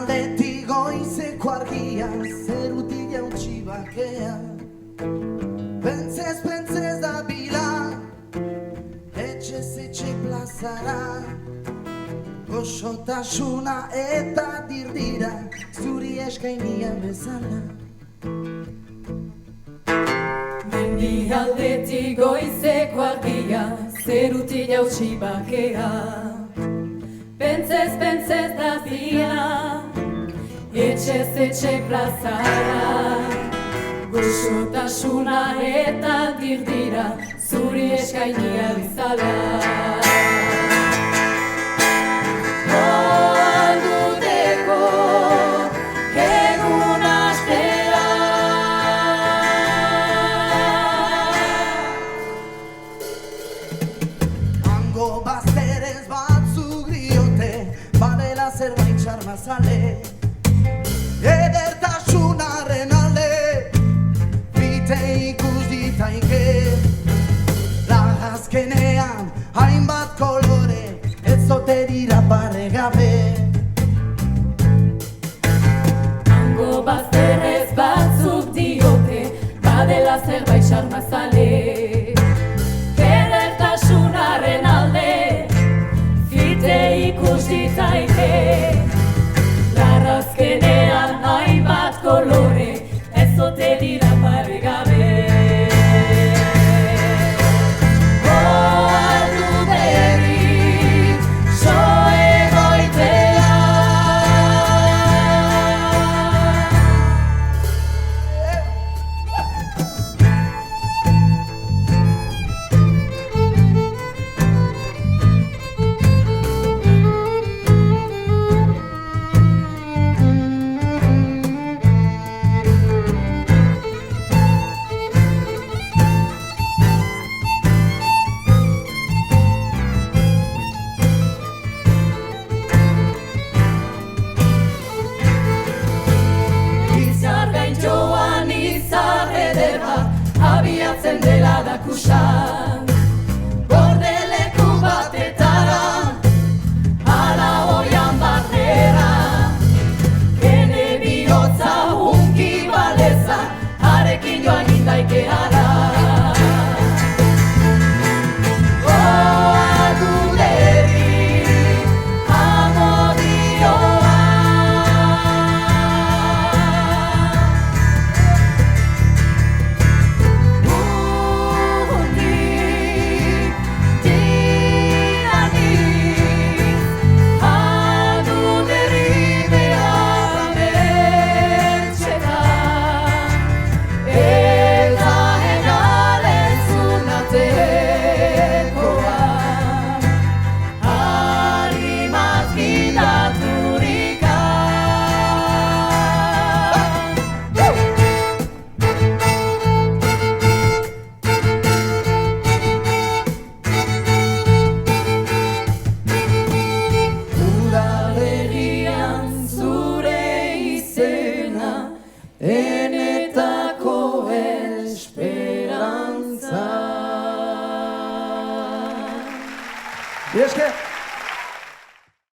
aldetik goizeko argia, zerutik jautsi bakea. Pentsez da bila, etxez etxe plazara. Goxotasuna eta dirdira, zuri eskainia bezala. Mendi aldetik goizeko argia, zerutik jautsi bakea. Pentsez da bila, etxez etxe plazara. Goxotasuna eta dirdira, zuri eskainia bezala. Alduteko egun astera. Hango bazterez batzuk diote, badela zerbait txarmazale. Edertasunaren alde, bite ikus ditaike. Lagazkenean hainbat kolore, ez zote dira paregabe. Hango bazterrez batzuk diote, badela zerbait xarmazale. Edertasunaren alde, fite ikus ditaike. Larrazkenean hainbat kolore, ez zote dira paregabe. Abiatzen dela dakusan, bordeleku batetara, ala oian batera. Kene bihotza hunki baleza, harekin joan gindaike ara. Enetako esperantza. Eske